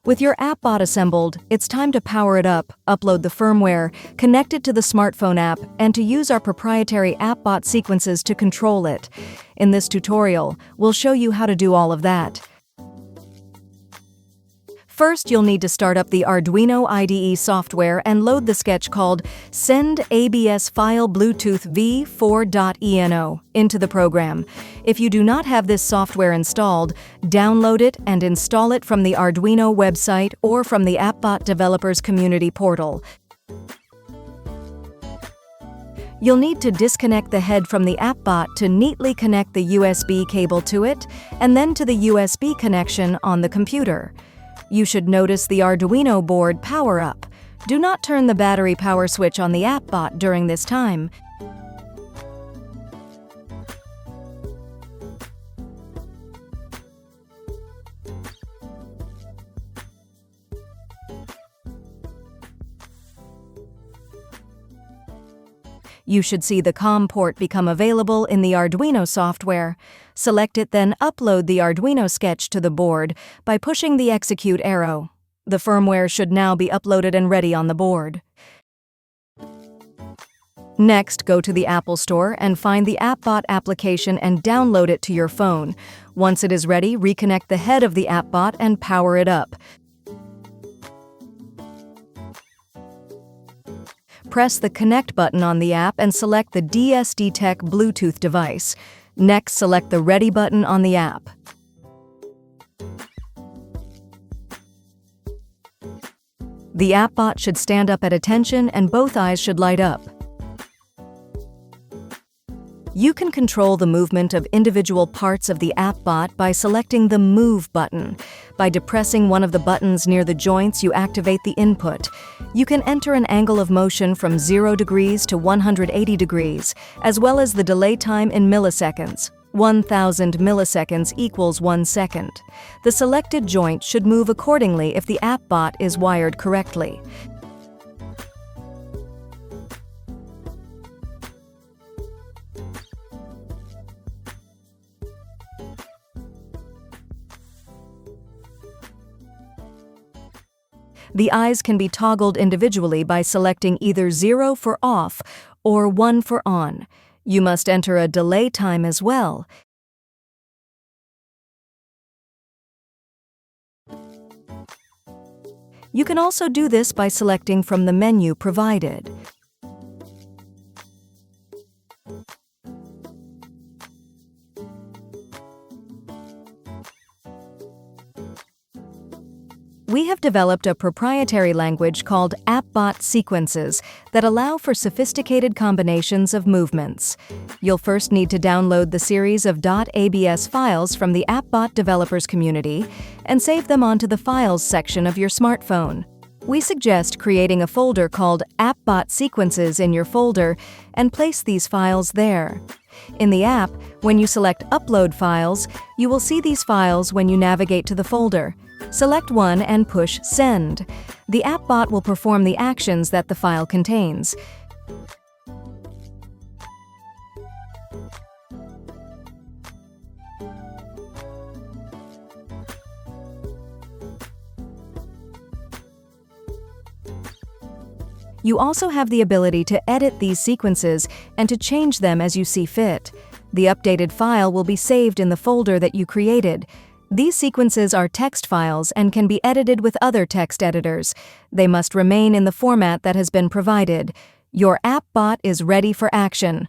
With your AppBot assembled, it's time to power it up, upload the firmware, connect it to the smartphone app, and to use our proprietary AppBot sequences to control it. In this tutorial, we'll show you how to do all of that. First, you'll need to start up the Arduino IDE software and load the sketch called Send ABS File Bluetooth v4.eno into the program. If you do not have this software installed, download it and install it from the Arduino website or from the AppBot Developers Community portal. You'll need to disconnect the head from the AppBot to neatly connect the USB cable to it, and then to the USB connection on the computer. You should notice the Arduino board power up. Do not turn the battery power switch on the AppBot during this time. You should see the COM port become available in the Arduino software. Select it, then upload the Arduino sketch to the board by pushing the execute arrow. The firmware should now be uploaded and ready on the board. Next, go to the Apple Store and find the AppBot application and download it to your phone. Once it is ready, reconnect the head of the AppBot and power it up. Press the Connect button on the app and select the DS-Detect Bluetooth device. Next, select the Ready button on the app. The AppBot should stand up at attention and both eyes should light up. You can control the movement of individual parts of the AppBot by selecting the Move button. By depressing one of the buttons near the joints, you activate the input. You can enter an angle of motion from 0 degrees to 180 degrees, as well as the delay time in milliseconds. 1,000 milliseconds equals 1 second. The selected joint should move accordingly if the AppBot is wired correctly. The eyes can be toggled individually by selecting either 0 for off or 1 for on. You must enter a delay time as well. You can also do this by selecting from the menu provided. We have developed a proprietary language called AppBot sequences that allow for sophisticated combinations of movements. You'll first need to download the series of .abs files from the AppBot Developers Community and save them onto the Files section of your smartphone. We suggest creating a folder called AppBot Sequences in your folder and place these files there. In the app, when you select Upload Files, you will see these files when you navigate to the folder. Select one and push Send. The AppBot will perform the actions that the file contains. You also have the ability to edit these sequences and to change them as you see fit. The updated file will be saved in the folder that you created. These sequences are text files and can be edited with other text editors. They must remain in the format that has been provided. Your AppBot is ready for action.